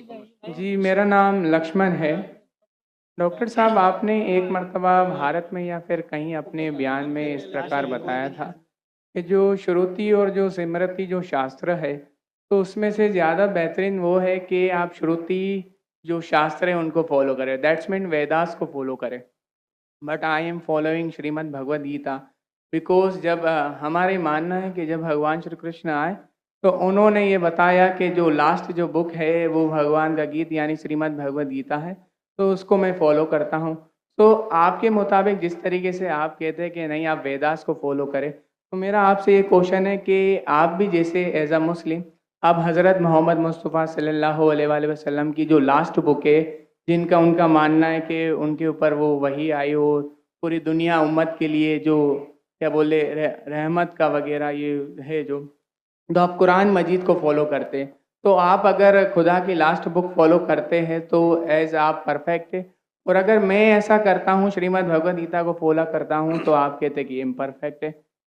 जी, मेरा नाम लक्ष्मण है। डॉक्टर साहब, आपने एक मर्तबा भारत में या फिर कहीं अपने बयान में इस प्रकार बताया था कि जो श्रुति और जो स्मृति जो शास्त्र है, तो उसमें से ज़्यादा बेहतरीन वो है कि आप श्रुति जो शास्त्र है उनको फॉलो करें। दैट्स मीन वेदास को फॉलो करें। But I am following Shrimad Bhagavad Gita because जब हमारे मानना है कि जब भगवान श्री कृष्ण आए तो उन्होंने ये बताया कि जो लास्ट जो बुक है वो भगवान का गीत यानी श्रीमद् भगवद गीता है, तो उसको मैं फॉलो करता हूँ। तो आपके मुताबिक जिस तरीके से आप कहते हैं कि नहीं आप वेदास को फॉलो करें, तो मेरा आपसे ये क्वेश्चन है कि आप भी जैसे एज अ मुस्लिम आप हज़रत मोहम्मद मुस्तफ़ा सल्लल्लाहु अलैहि वसल्लम की जो लास्ट बुक है, जिनका उनका मानना है कि उनके ऊपर वो वही आई हो पूरी दुनिया उम्मत के लिए, जो क्या बोले रहमत का वगैरह ये है, जो तो आप कुरान मजीद को फॉलो करते हैं। तो आप अगर खुदा की लास्ट बुक फॉलो करते हैं तो एज आप परफेक्ट है, और अगर मैं ऐसा करता हूँ श्रीमद् भगवद गीता को फॉलो करता हूँ तो आप कहते हैं कि इम्परफेक्ट है।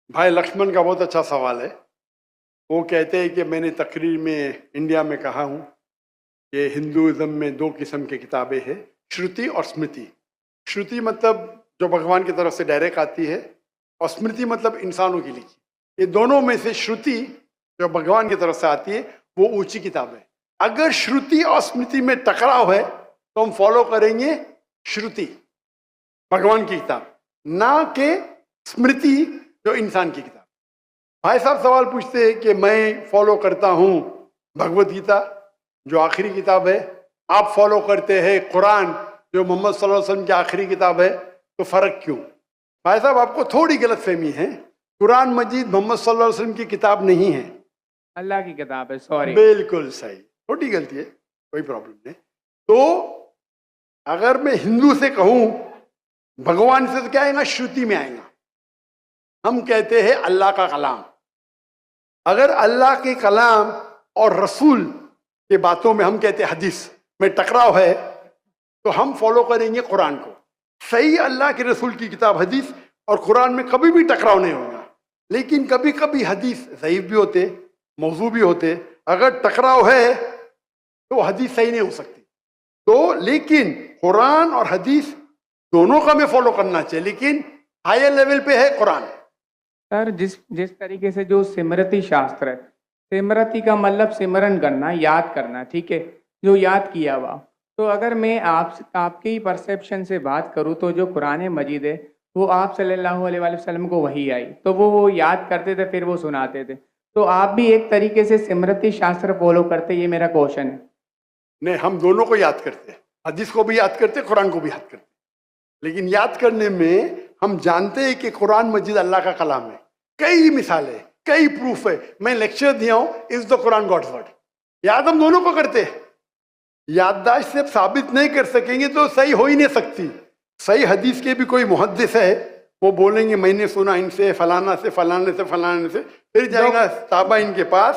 भाई लक्ष्मण का बहुत अच्छा सवाल है। वो कहते हैं कि मैंने तकरीर में इंडिया में कहा हूँ कि हिंदुइज्म में दो किस्म की किताबें हैं, श्रुति और स्मृति। श्रुति मतलब जो भगवान की तरफ से डायरेक्ट आती है, और स्मृति मतलब इंसानों की लिखी। ये दोनों में से श्रुति जो भगवान की तरफ से आती है वो ऊंची किताब है। अगर श्रुति और स्मृति में टकराव है तो हम फॉलो करेंगे श्रुति, भगवान की किताब, ना कि स्मृति जो इंसान की किताब। भाई साहब सवाल पूछते हैं कि मैं फॉलो करता हूं भगवत गीता जो आखिरी किताब है, आप फॉलो करते हैं कुरान जो मोहम्मद सल्लल्लाहु अलैहि वसल्लम की आखिरी किताब है, तो फर्क क्यों? भाई साहब आपको थोड़ी गलत फहमी है। कुरान मजीद मोहम्मद सल्लल्लाहु अलैहि वसल्लम की किताब नहीं है, अल्लाह की किताब है। सॉरी, बिल्कुल सही, छोटी गलती है, कोई प्रॉब्लम नहीं। तो अगर मैं हिंदू से कहूं भगवान से, तो क्या आएगा? श्रुति में आएगा। हम कहते हैं अल्लाह का कलाम। अगर अल्लाह के कलाम और रसूल के बातों में हम कहते हैं हदीस में टकराव है, तो हम फॉलो करेंगे कुरान को। सही अल्लाह के रसूल की किताब हदीस और कुरान में कभी भी टकराव नहीं होगा। लेकिन कभी कभी हदीस ज़ईफ भी होते, मौजू भी होते। अगर टकराव है तो हदीस सही नहीं हो सकती। तो लेकिन कुरान और हदीस दोनों का हमें फॉलो करना चाहिए, लेकिन हायर लेवल पे है कुरान। सर जिस जिस तरीके से जो स्मृति शास्त्र है, स्मृति का मतलब सिमरन करना, याद करना, ठीक है, जो याद किया हुआ। तो अगर मैं आपके ही परसेप्शन से बात करूं तो जो कुरान मजीद है वो आप सल्लल्लाहु अलैहि वसल्लम को वही आई, तो वो याद करते थे, फिर वो सुनाते थे। तो आप भी एक तरीके से स्मृति शास्त्र फॉलो करते, ये मेरा क्वेश्चन है। नहीं, हम दोनों को याद करते हैं, हदीस को भी याद करते, कुरान को भी याद करते। लेकिन याद करने में हम जानते हैं कि कुरान मजीद अल्लाह का कलाम है। कई मिसालें, कई प्रूफ है। मैं लेक्चर दिया हूं, is the Quran God's word. याद हम दोनों को करते हैं। याददाश्त से साबित नहीं कर सकेंगे तो सही हो ही नहीं सकती। सही हदीस के भी कोई मुहद्दिस है, वो बोलेंगे मैंने सुना इनसे, फलाना से, फलाने से, फलाने से, फिर जाएगा साहबा इनके पास,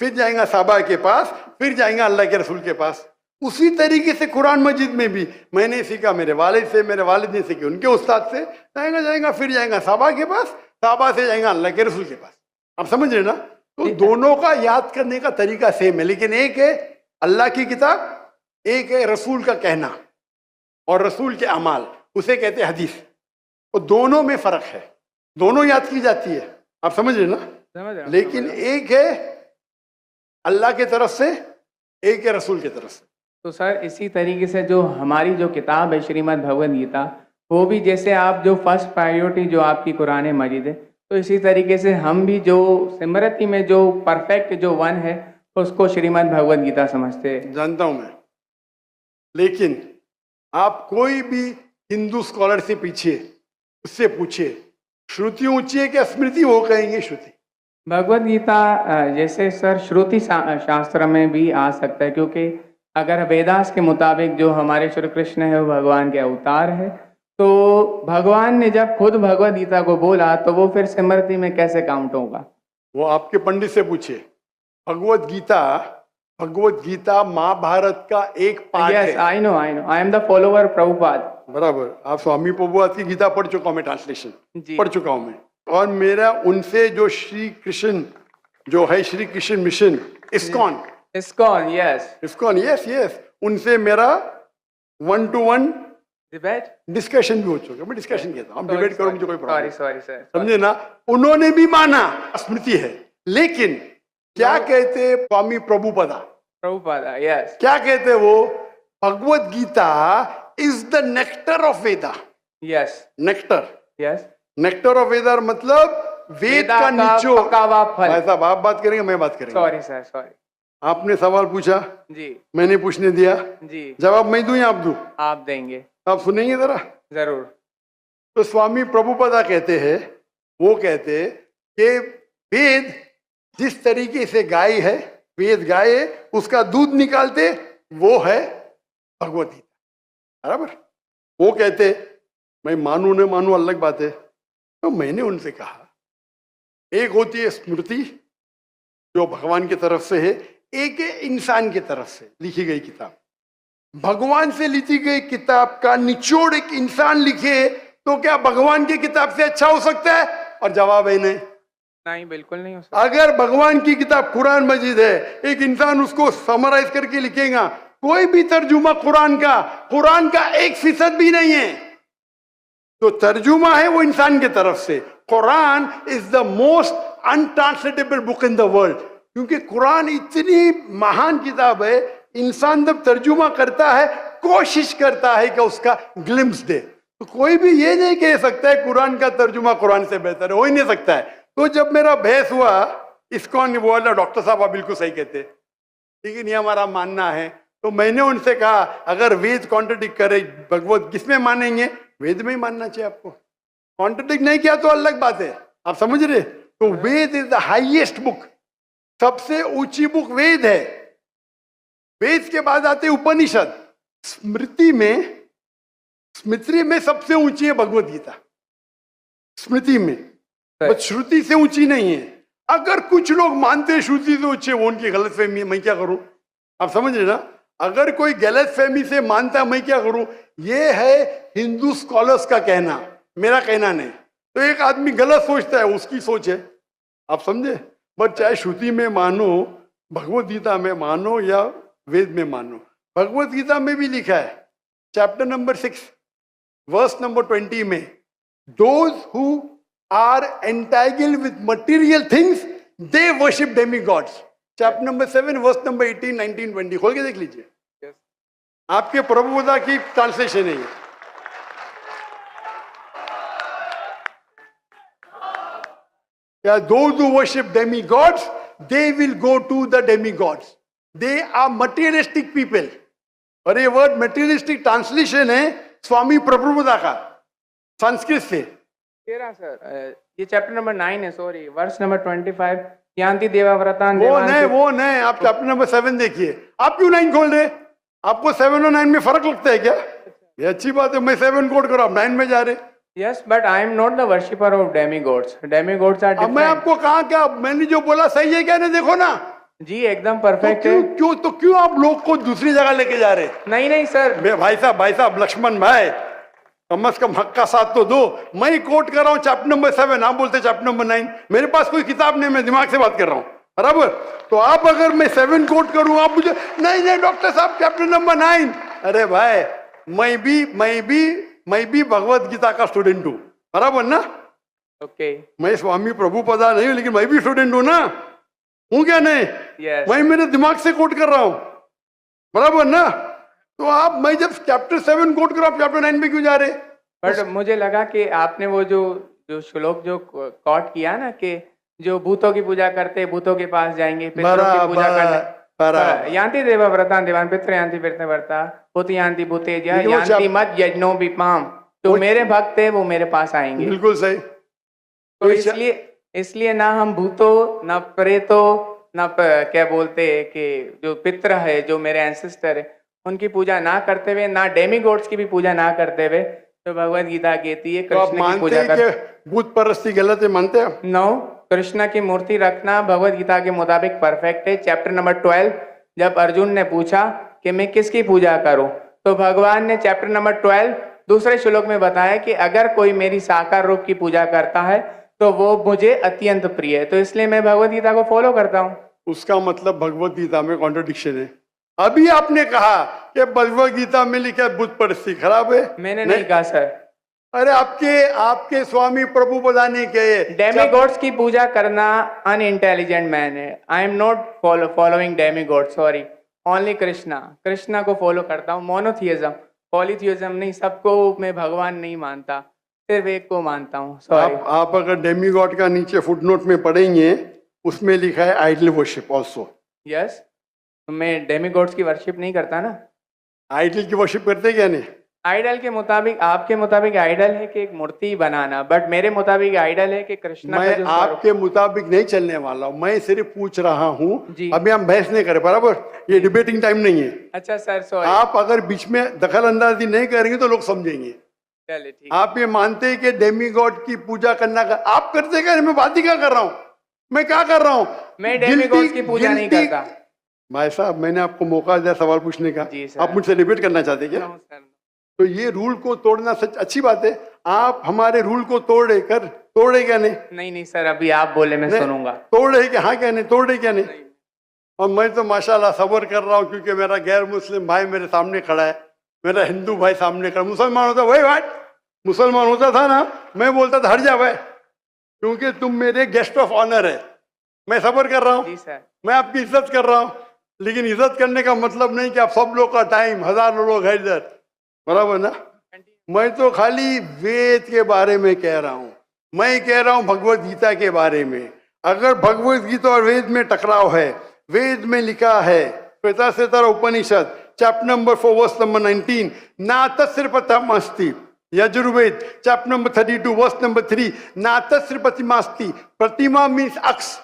फिर जाएगा साहबा के पास, फिर जाएगा अल्लाह के रसूल के पास। उसी तरीके से कुरान मजीद में भी मैंने सीखा मेरे वालिद से, मेरे वालिद ने सीखी उनके उस्ताद से, जाएगा फिर जाएगा साहबा के पास, साहबा से जाएगा अल्लाह के रसूल के पास। आप समझ रहे ना? तो दोनों का याद करने का तरीका सेम है, लेकिन एक है अल्लाह की किताब, एक है रसूल का कहना और रसूल के अमाल, उसे कहते हैं हदीस। तो दोनों में फर्क है, दोनों याद की जाती है। आप समझ रहे ना? समझ रहा, लेकिन एक है अल्लाह की तरफ से, एक है रसूल की तरफ से। तो सर इसी तरीके से जो हमारी जो किताब है श्रीमद् भगवद गीता, वो भी जैसे आप जो फर्स्ट प्रायोरिटी जो आपकी कुरान मजीद है, तो इसी तरीके से हम भी जो स्मृति में जो परफेक्ट जो वन है उसको श्रीमद् भगवद गीता समझते हैं। जानता हूं मैं, लेकिन आप कोई भी हिंदू स्कॉलर से पीछे उससे पूछे श्रुति ऊंची है क्या स्मृति, वो कहेंगे श्रुति। भगवद गीता जैसे सर श्रुति शास्त्र में भी आ सकता है, क्योंकि अगर वेदास के मुताबिक जो हमारे श्री कृष्ण है वो भगवान के अवतार है, तो भगवान ने जब खुद भगवद गीता को बोला तो वो फिर स्मृति में कैसे काउंट होगा? वो आपके पंडित से पूछे। भगवद गीता महाभारत का एक पार्ट है। Yes, I know, I am the follower Prabhupada. बराबर, आप स्वामी प्रभुपाद की गीता पढ़ चुका हूं मैं, ट्रांसलेशन पढ़ चुका हूं मैं। और मेरा उनसे जो श्री कृष्ण जो है, Shri Krishna mission, ISKCON, ISKCON, yes. ISKCON, yes yes, उनसे मेरा 1-to-1 Debate? डिस्कशन भी हो चुका। मैं डिस्कशन कहता हूँ, हम डिबेट करो, मुझे कोई प्रॉब्लम Sorry, sir. समझे ना। उन्होंने भी माना, स्मृति है, लेकिन क्या कहते स्वामी प्रभुपदा, Prabhupada, yes. क्या कहते वो, Bhagavad Gita is the nectar of Veda. Yes. Nectar, Yes. Nectar of Veda मतलब वेद वेदा का निचोड़। पका हुआ फल। भाई साहब आप बात करेंगे, मैं बात करेंगे। Sorry, sir. Sorry. आपने सवाल पूछा, जी मैंने पूछने दिया, जी, जवाब मैं दूं या आप दूं? आप देंगे। आप सुनेंगे जरा। जरूर। तो स्वामी प्रभुपदा कहते हैं, वो कहते कि वेद जिस तरीके से गाय है, वेद गाय है, उसका दूध निकालते वो है भगवत गीता, बराबर। वो कहते, मैं मानू न मानू अलग बात है। तो मैंने उनसे कहा, एक होती है स्मृति जो भगवान की तरफ से है, एक है इंसान की तरफ से लिखी गई किताब। भगवान से लिखी गई किताब का निचोड़ एक इंसान लिखे तो क्या भगवान की किताब से अच्छा हो सकता है? और जवाब है नहीं। नहीं, बिल्कुल नहीं हो सकता। अगर भगवान की किताब कुरान मजीद है, एक इंसान उसको समराइज करके लिखेगा, कोई भी तर्जुमा कुरान का 1% भी नहीं है। तो तर्जुमा है वो इंसान की तरफ से। Quran is the most untranslatable book in the world, क्योंकि कुरान इतनी महान किताब है, इंसान जब तर्जुमा करता है, कोशिश करता है कि उसका ग्लिम्स दे। तो कोई भी ये नहीं कह सकता है कुरान का तर्जुमा कुरान से बेहतर है, हो ही नहीं सकता है। तो जब मेरा बहस हुआ, ISKCON बोला डॉक्टर साहब आप बिल्कुल सही कहते, लेकिन ये हमारा मानना है। तो मैंने उनसे कहा, अगर वेद कॉन्ट्रडिक्ट करे भगवत, किसमें मानेंगे? वेद में ही मानना चाहिए आपको। कॉन्ट्रडिक्ट नहीं किया तो अलग बात है, आप समझ रहे। तो वेद इज द हाईएस्ट बुक, सबसे ऊंची बुक वेद है। वेद के बाद आते उपनिषद। स्मृति में सबसे ऊंची है भगवत गीता, स्मृति में, बस श्रुति से ऊंची नहीं है। अगर कुछ लोग मानते हैं श्रुति से ऊंची है, वो उनकी गलतफहमी है, मैं क्या करूं? आप समझ रहे ना। अगर कोई गलतफहमी से मानता है, मैं क्या करूं? ये है हिंदू स्कॉलर्स का कहना, मेरा कहना नहीं। तो एक आदमी गलत सोचता है, उसकी सोच है, आप समझे। बट चाहे श्रुति में मानो, भगवत गीता में मानो या वेद में मानो, भगवत गीता में भी लिखा है, चैप्टर नंबर 6 वर्स नंबर 20 में, those who are entangled with material things they worship demigods. Chapter number 7 verse number 18, 19, 20 खोल के देख लीजिए। yes. आपके प्रभुपदा की ट्रांसलेशन है ये। Yeah, those who worship demigods, they will go to the demigods. They are materialistic people. और ये वर्ड materialistic ट्रांसलेशन है स्वामी प्रभुपदा का संस्कृत से। तेरा सर, ये चैप्टर नंबर 9 है, सॉरी, वर्स नंबर 25, यान्ति देवाव्रता। वो नहीं, आप चैप्टर नंबर 7 देखिए। आप क्यों 9 खोल रहे? आपको 7 और 9 में फर्क लगता है क्या? ये अच्छी बात है, मैं 7 कोट करो, आप 9 में जा रहे। Yes, but I am not the worshipper of demigods. Demigods are अब different. मैं आपको कहा क्या, मैंने जो बोला सही है क्या? नहीं, देखो ना जी, एकदम परफेक्ट है। क्यों आप लोग को दूसरी जगह लेके जा रहे? नहीं सर, भाई साहब लक्ष्मण भाई, कम से कम हक का साथ तो दो। मैं कोट कर रहा हूँ चैप्टर नंबर 7, आप बोलते चैप्टर नंबर 9। मेरे पास कोई किताब नहीं, मैं दिमाग से बात कर रहा हूँ, बराबर। तो आप अगर मैं 7 कोट करूँ, आप मुझे नहीं डॉक्टर साहब चैप्टर नंबर 9। अरे भाई, मैं भी भगवत गीता का स्टूडेंट हूँ, बराबर ना। ओके। मैं स्वामी प्रभुपदा नहीं हूँ, लेकिन मैं भी स्टूडेंट हूँ ना, हूँ क्या नहीं? Yes. मैं मेरे दिमाग से कोट कर रहा हूँ, बराबर ना। तो आप, मैं जब चैप्टर 7 कोट कर रहा हूँ, चैप्टर 9 में क्यों जा रहे? बट मुझे लगा कि आपने वो जो श्लोक जो कोट किया ना, कि जो भूतों की पूजा करते भूतों के पास जाएंगे, पितरों की पूजा करने, यान्ति देवाव्रता देवान पितृ यान्ति पितृव्रता भूत यान्ति भूतेज यान्ति मत यज्ञो विपाम। तो मेरे भक्त है वो मेरे पास आएंगे। बिल्कुल सही। तो इसलिए ना हम भूतों, ना प्रेतों, ना क्या बोलते हैं कि जो पितृ है, जो मेरे एंसेस्टर है, उनकी पूजा ना करते हुए, ना डेमीगॉड्स की भी पूजा ना करते हुए, तो भगवत गीता कहती है कृष्ण की पूजा कर। भूत परस्ती गलत है, मानते हैं? नो, कृष्ण की मूर्ति रखना भगवत गीता के मुताबिक परफेक्ट है। चैप्टर नंबर 12, जब अर्जुन ने पूछा कि मैं किसकी पूजा करूं, तो भगवान ने चैप्टर नंबर 12 दूसरे श्लोक में बताया कि अगर कोई मेरी साकार रूप की पूजा करता है तो वो मुझे अत्यंत प्रिय है। तो इसलिए मैं भगवत गीता को फॉलो करता हूँ। उसका मतलब भगवत गीता में कॉन्ट्रडिक्शन है। अभी आपने कहा कि भगवत गीता में लिखा है बुत परिस्थिति खराब है। मैंने नहीं कहा सर। अरे आपके स्वामी प्रभु बताने के डेमीगॉड्स की पूजा करना अनइंटेलिजेंट मैन है। I am not following demigod, sorry, only Krishna को फॉलो करता हूँ। मोनोथियज्म, पॉलीथियज्म नहीं, सबको मैं भगवान नहीं मानता, सिर्फ एक को मानता हूँ, सॉरी। आप अगर डेमीगॉड का नीचे फुटनोट में पढ़ेंगे उसमें लिखा है आइडल वर्शिप ऑल्सो। यस, मैं डेमीगॉड्स की वर्शिप नहीं करता ना। आइडल की वर्शिप करते क्या नहीं? आइडल के मुताबिक, आपके मुताबिक आइडल है कि एक मूर्ति बनाना, बट मेरे मुताबिक आइडल है कि कृष्णा का मैं जो आपके मुताबिक नहीं चलने वाला हूँ, मैं सिर्फ पूछ रहा हूँ। जी। अभी हम बहस नहीं करें, बराबर? ये डिबेटिंग टाइम नहीं है। अच्छा सर, सॉरी। आप अगर बीच में दखल अंदाजी नहीं करेंगे तो लोग समझेंगे। चलिए ठीक। आप ये मानते हैं कि डेमीगॉड की पूजा करना आप करते क्या? मैं बात ही क्या कर रहा हूँ, मैं क्या कर रहा हूँ? मैं डेमीगॉड्स की पूजा नहीं करता। भाई साहब, मैंने आपको मौका दिया सवाल पूछने का, जी सर। आप मुझसे डिबेट करना चाहते क्या? No sir. तो ये रूल को तोड़ना सच अच्छी बात है। आप हमारे रूल को तोड़े क्या नहीं? नहीं सर, अभी आप बोले मैं सुनूंगा। तोड़े क्या? हाँ क्या नहीं? तोड़े क्या नहीं? और मैं तो माशाल्लाह सब्र कर रहा हूँ, क्योंकि मेरा गैर मुस्लिम भाई मेरे सामने खड़ा है, मेरा हिंदू भाई सामने खड़ा। मुसलमान होता वही भाई, मुसलमान होता था ना, मैं बोलता था हट जा भाई, क्योंकि तुम मेरे गेस्ट ऑफ ऑनर है। मैं सब्र कर रहा हूँ, जी सर। मैं आपकी इज्जत कर रहा हूँ, लेकिन इज्जत करने का मतलब नहीं कि आप सब लोग का टाइम, हजारों लोग है इधर, बराबर ना? मैं तो खाली वेद के बारे में कह रहा हूँ, मैं कह रहा हूँ भगवत गीता के बारे में। अगर भगवत गीता और वेद में टकराव है, वेद में लिखा है Shvetashvatara Upanishad chapter number 4 verse number 19, ना तस्य प्रतिमास्ति। Yajurveda chapter number 32 verse number 3, ना तस्य प्रतिमास्ति। प्रतिमा मीन्स अक्स,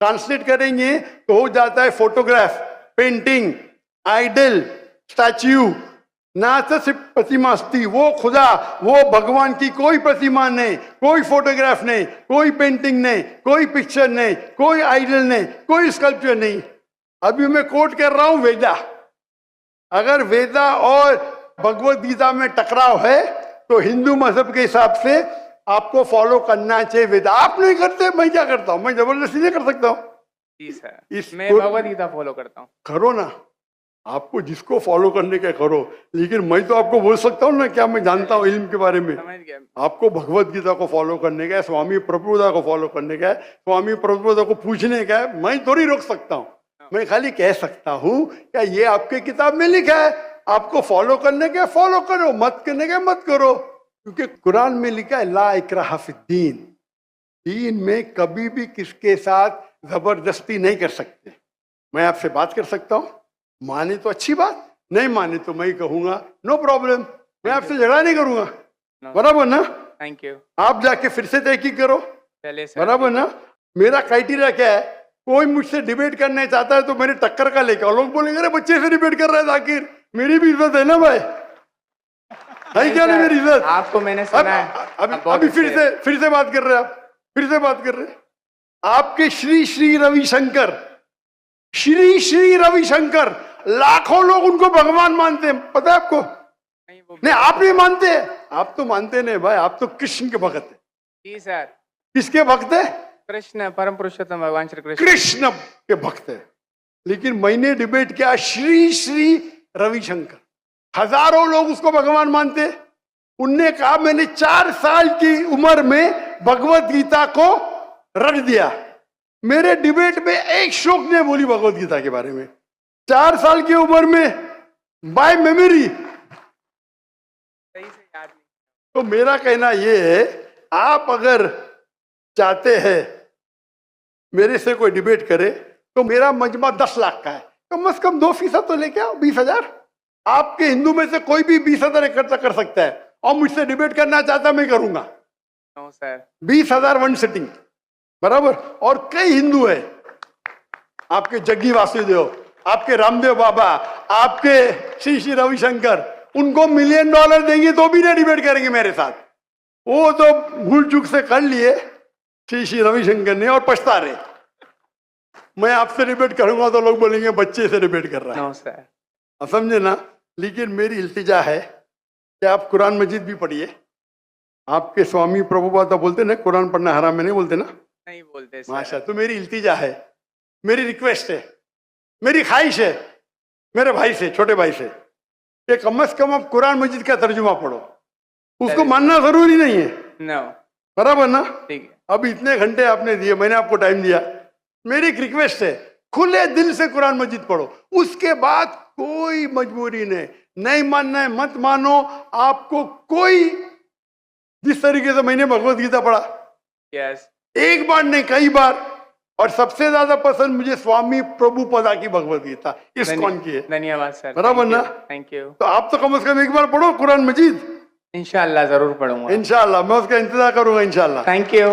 ट्रांसलेट करेंगे तो हो जाता है फोटोग्राफ, पेंटिंग, आइडल, स्टैच्यू। ना तस्य प्रतिमास्ति, वो खुदा, वो भगवान की कोई प्रतिमा नहीं, कोई फोटोग्राफ नहीं, कोई पेंटिंग नहीं, कोई पिक्चर नहीं, कोई आइडल नहीं, कोई स्कल्पचर नहीं। अभी मैं कोट कर रहा हूं वेदा। अगर वेदा और भगवत गीता में टकराव है तो हिंदू मजहब के हिसाब से आपको फॉलो करना चाहिए वेदा। आप नहीं करते, मैं क्या करता हूं? मैं जबरदस्ती नहीं कर सकता हूं। जी सर, मैं भगवत गीता फॉलो करता हूँ। करो ना, आपको जिसको फॉलो करने का करो, लेकिन मैं तो आपको बोल सकता हूँ ना क्या मैं जानता हूँ इल्म के बारे में। समझ गया। आपको भगवत गीता को फॉलो करने का है, स्वामी प्रभुदा को फॉलो करने का है, स्वामी प्रभुदा को पूछने का है। मैं थोड़ी रोक सकता हूँ, मैं खाली कह सकता हूँ क्या ये आपके किताब में लिखा है, आपको फॉलो करने का फॉलो करो, मत करने का मत करो। क्योंकि कुरान में लिखा है ला इकराहा फिद्दीन, दीन में कभी भी किसके साथ जबरदस्ती नहीं कर सकते। मैं आपसे बात कर सकता हूँ, माने तो अच्छी बात, नहीं माने तो मैं कहूंगा नो प्रॉब्लम, मैं आपसे झगड़ा नहीं करूंगा, बराबर ना? Thank you. आप जाके फिर से तहकीक करो, चलिए सर। बराबर ना? मेरा क्राइटेरिया क्या है? कोई मुझसे डिबेट करना चाहता है तो मेरे टक्कर का लेकर, लोग बोलेंगे अरे बच्चे से डिबेट कर रहा है जाकिर, मेरी भी इज्जत है ना भाई, है क्या नहीं मेरी इज्जत? आपको मैंने सुना है। अभी फिर से बात कर रहे हैं आप, फिर से बात कर रहे हैं। आपके श्री श्री रविशंकर, श्री श्री रविशंकर, लाखों लोग उनको भगवान मानते हैं, पता है आपको? नहीं, आप नहीं मानते, आप तो मानते नहीं भाई, आप तो कृष्ण के भक्त है। जी सर। किसके भक्त है? कृष्ण, परम पुरुषोत्तम भगवान श्री कृष्ण, कृष्ण के भक्त है। लेकिन मैंने डिबेट किया श्री श्री रविशंकर, हजारों लोग उसको भगवान मानते। उनने कहा मैंने 4 साल की उम्र में भगवत गीता को रख दिया। मेरे डिबेट में एक श्लोक ने बोली भगवत गीता के बारे में, 4 साल की उम्र में, बाय मेमोरी, सही से याद नहीं। तो मेरा कहना यह है, आप अगर चाहते हैं मेरे से कोई डिबेट करे तो मेरा मजमा 10 लाख का है, कम से कम 2% तो लेके आओ, 20,000। आपके हिंदू में से कोई भी 20,000 इकट्ठा कर सकता है और मुझसे डिबेट करना चाहता मैं करूंगा। No sir. 20,000 वन सिटिंग, बराबर। और कई हिंदू है, आपके जग्गी वासुदेव, आपके रामदेव बाबा, आपके श्री श्री रविशंकर, उनको $1 मिलियन देंगे तो भी नहीं डिबेट करेंगे मेरे साथ। वो तो भूल चूक से कर लिए श्री श्री रविशंकर ने और पछता रहे। मैं आपसे डिबेट करूंगा तो लोग बोलेंगे बच्चे से डिबेट कर रहा है। No sir. आप समझे ना? लेकिन मेरी इल्तिजा है कि आप कुरान मजीद भी पढ़िए। आपके स्वामी प्रभुपाद बोलते ना कुरान पढ़ना हराम है, नहीं बोलते ना? नहीं बोलते सर। माशा, तो मेरी इल्तिजा है, मेरी रिक्वेस्ट है, मेरी ख्वाहिश है मेरे भाई से, छोटे भाई से, कि कम से कम आप कुरान मजीद का तर्जुमा पढ़ो। उसको मानना जरूरी नहीं है, नो, बराबर ना? ठीक है। अब इतने घंटे आपने दिए, मैंने आपको टाइम दिया, मेरी एक रिक्वेस्ट है, खुले दिल से कुरान मजीद पढ़ो। उसके बाद कोई मजबूरी नहीं मानना है मत मानो, आपको कोई, जिस तरीके से मैंने भगवत गीता पढ़ा, यस, एक बार नहीं कई बार, और सबसे ज्यादा पसंद मुझे स्वामी प्रभुपदा की भगवत गीता, इस्कॉन की है। धन्यवाद सर, बराबर ना? Thank you. तो आप तो कम से कम एक बार पढ़ो कुरान मजीद। इंशाल्लाह जरूर पढ़ूंगा। इंशाल्लाह मैं उसका इंतजार करूंगा, इंशाल्लाह। Thank you.